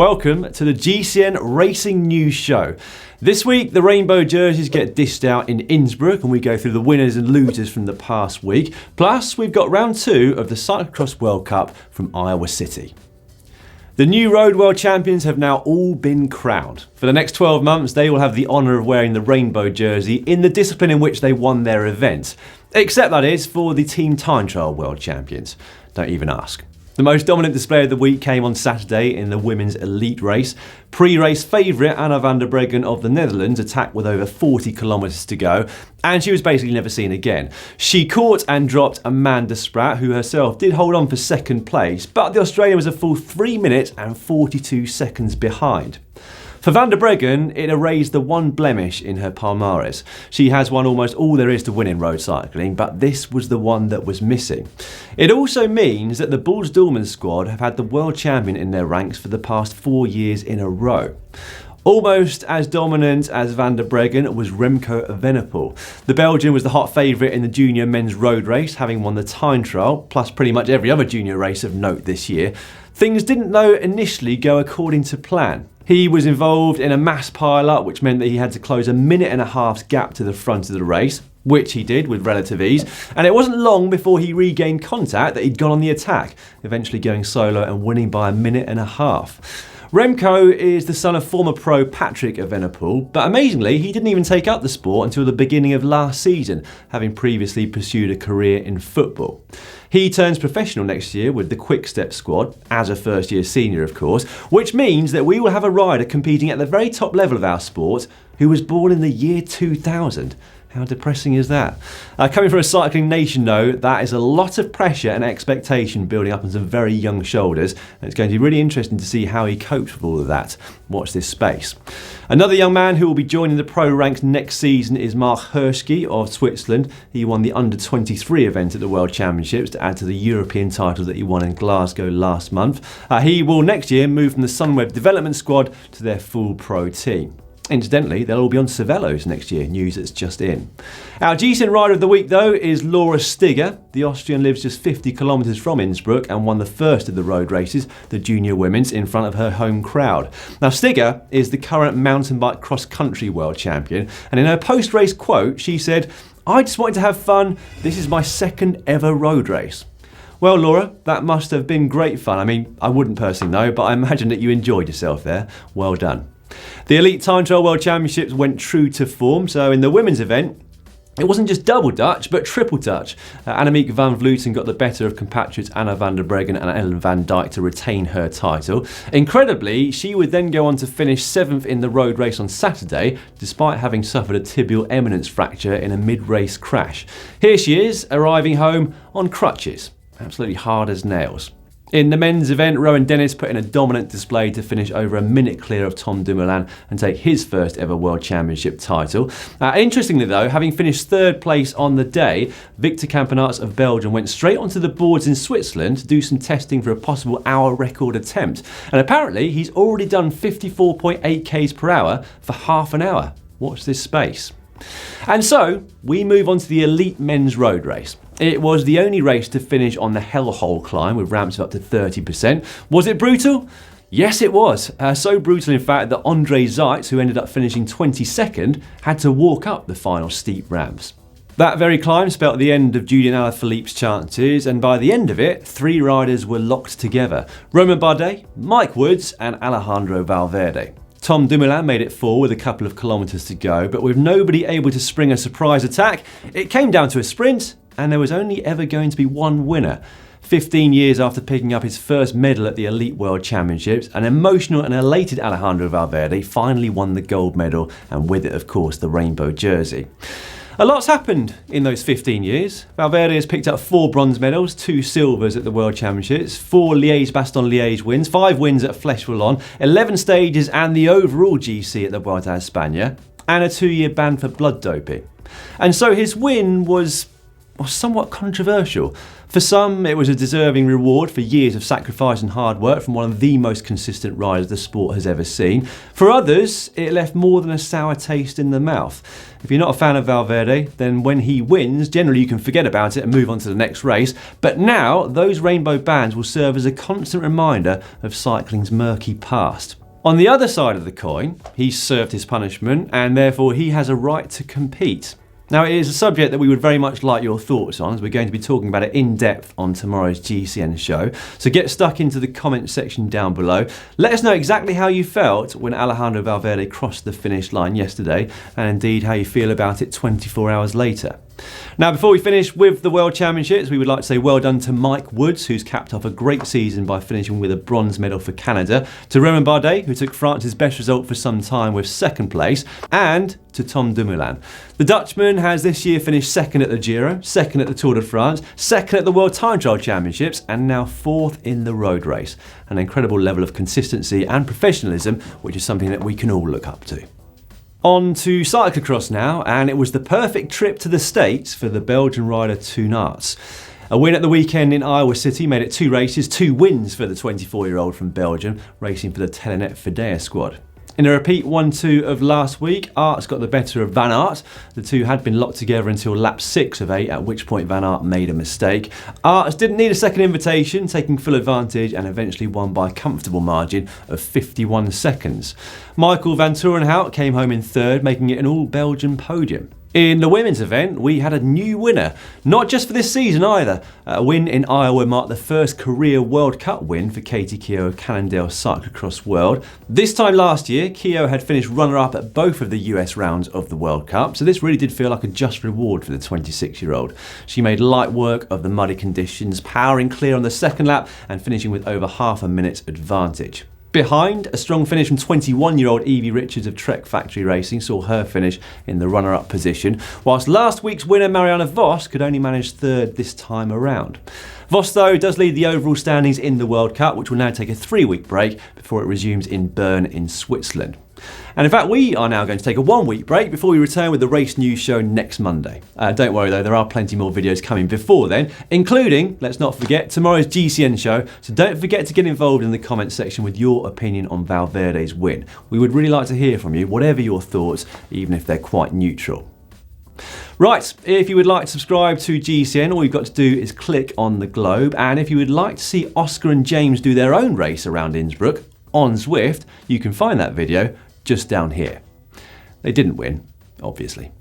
Welcome to the GCN Racing News Show. This week, the rainbow jerseys get dished out in Innsbruck and we go through the winners and losers from the past week. Plus, we've got round 2 of the Cyclo-Cross World Cup from Iowa City. The new Road World Champions have now all been crowned. For the next 12 months, they will have the honour of wearing the rainbow jersey in the discipline in which they won their event. Except that is for the Team Time Trial World Champions. Don't even ask. The most dominant display of the week came on Saturday in the women's elite race. Pre-race favourite Anna Van Der Breggen of the Netherlands attacked with over 40 kilometres to go, and she was basically never seen again. She caught and dropped Amanda Spratt, who herself did hold on for second place, but the Australian was a full 3 minutes and 42 seconds behind. For Van Der Breggen, it erased the one blemish in her palmares. She has won almost all there is to win in road cycling, but this was the one that was missing. It also means that the Boels Dolmans squad have had the world champion in their ranks for the past 4 years in a row. Almost as dominant as Van Der Breggen was Remco Evenepoel. The Belgian was the hot favourite in the junior men's road race, having won the time trial, plus pretty much every other junior race of note this year. Things didn't though initially go according to plan. He was involved in a mass pile-up, which meant that he had to close a minute and a half's gap to the front of the race, which he did with relative ease, and it wasn't long before he regained contact that he'd gone on the attack, eventually going solo and winning by a minute and a half. Remco is the son of former pro Patrick Evenepoel, but amazingly he didn't even take up the sport until the beginning of last season, having previously pursued a career in football. He turns professional next year with the Quick Step squad, as a first year senior of course, which means that we will have a rider competing at the very top level of our sport who was born in the year 2000. How depressing is that? Coming from a cycling nation though, that is a lot of pressure and expectation building up on some very young shoulders, and it's going to be really interesting to see how he copes with all of that. Watch this space. Another young man who will be joining the pro ranks next season is Marc Husky of Switzerland. He won the under-23 event at the World Championships to add to the European title that he won in Glasgow last month. He will next year move from the Sunweb development squad to their full pro team. Incidentally, they'll all be on Cervelos next year, news that's just in. Our GCN Rider of the Week, though, is Laura Stiga. The Austrian lives just 50 kilometres from Innsbruck and won the first of the road races, the junior women's, in front of her home crowd. Now, Stiga is the current mountain bike cross-country world champion, and in her post-race quote, she said, "I just wanted to have fun. This is my second ever road race." Well, Laura, that must have been great fun. I mean, I wouldn't personally know, but I imagine that you enjoyed yourself there. Well done. The Elite Time Trial World Championships went true to form, so in the women's event, it wasn't just double Dutch, but triple Dutch. Annemiek van Vleuten got the better of compatriots Anna Van Der Breggen and Ellen van Dijk to retain her title. Incredibly, she would then go on to finish 7th in the road race on Saturday, despite having suffered a tibial eminence fracture in a mid-race crash. Here she is, arriving home on crutches, absolutely hard as nails. In the men's event, Rowan Dennis put in a dominant display to finish over a minute clear of Tom Dumoulin and take his first ever World Championship title. Interestingly though, having finished 3rd place on the day, Victor Campenaerts of Belgium went straight onto the boards in Switzerland to do some testing for a possible hour record attempt. And apparently he's already done 54.8 k's per hour for half an hour. Watch this space. And so, we move on to the elite men's road race. It was the only race to finish on the Hellhole climb with ramps of up to 30%. Was it brutal? Yes, it was. So brutal, in fact, that Andre Zeitz, who ended up finishing 22nd, had to walk up the final steep ramps. That very climb spelt the end of Julian Alaphilippe's chances, and by the end of it, 3 riders were locked together. Romain Bardet, Mike Woods and Alejandro Valverde. Tom Dumoulin made it 4 with a couple of kilometres to go, but with nobody able to spring a surprise attack, it came down to a sprint, and there was only ever going to be one winner. 15 years after picking up his first medal at the Elite World Championships, an emotional and elated Alejandro Valverde finally won the gold medal, and with it, of course, the rainbow jersey. A lot's happened in those 15 years. Valverde has picked up 4 bronze medals, 2 silvers at the World Championships, 4 Liège-Bastogne-Liège wins, 5 wins at Flèche-Wallonne, 11 stages and the overall GC at the Vuelta a España, and a 2-year ban for blood doping. And so his win was was somewhat controversial. For some, it was a deserving reward for years of sacrifice and hard work from one of the most consistent riders the sport has ever seen. For others, it left more than a sour taste in the mouth. If you're not a fan of Valverde, then when he wins, generally you can forget about it and move on to the next race. But now, those rainbow bands will serve as a constant reminder of cycling's murky past. On the other side of the coin, he's served his punishment and therefore he has a right to compete. Now, it is a subject that we would very much like your thoughts on, as we're going to be talking about it in depth on tomorrow's GCN show. So get stuck into the comment section down below. Let us know exactly how you felt when Alejandro Valverde crossed the finish line yesterday, and indeed how you feel about it 24 hours later. Now, before we finish with the World Championships, we would like to say well done to Mike Woods, who's capped off a great season by finishing with a bronze medal for Canada, to Romain Bardet, who took France's best result for some time with second place, and to Tom Dumoulin. The Dutchman has this year finished second at the Giro, second at the Tour de France, second at the World Time Trial Championships, and now fourth in the road race. An incredible level of consistency and professionalism, which is something that we can all look up to. On to cyclocross now, and it was the perfect trip to the States for the Belgian rider Toon Aerts. A win at the weekend in Iowa City made it 2 races, 2 wins for the 24-year-old from Belgium, racing for the Telenet Fidea squad. In a repeat 1-2 of last week, Aerts got the better of Van Aert. The two had been locked together until lap 6 of 8, at which point Van Aert made a mistake. Aerts didn't need a second invitation, taking full advantage and eventually won by a comfortable margin of 51 seconds. Michael van Torenhout came home in third, making it an all-Belgian podium. In the women's event, we had a new winner, not just for this season either. A win in Iowa marked the first career World Cup win for Katie Keogh of Cannondale Cyclo-Cross World. This time last year, Keogh had finished runner-up at both of the US rounds of the World Cup, so this really did feel like a just reward for the 26-year-old. She made light work of the muddy conditions, powering clear on the second lap and finishing with over half a minute's advantage. Behind, a strong finish from 21-year-old Evie Richards of Trek Factory Racing saw her finish in the runner-up position, whilst last week's winner Marianne Vos could only manage third this time around. Vos, though, does lead the overall standings in the World Cup, which will now take a 3-week break before it resumes in Bern in Switzerland. And in fact, we are now going to take a 1-week break before we return with the Race News Show next Monday. Don't worry though, there are plenty more videos coming before then, including, let's not forget, tomorrow's GCN show. So don't forget to get involved in the comments section with your opinion on Valverde's win. We would really like to hear from you, whatever your thoughts, even if they're quite neutral. Right, if you would like to subscribe to GCN, all you've got to do is click on the globe. And if you would like to see Oscar and James do their own race around Innsbruck on Zwift, you can find that video just down here. They didn't win, obviously.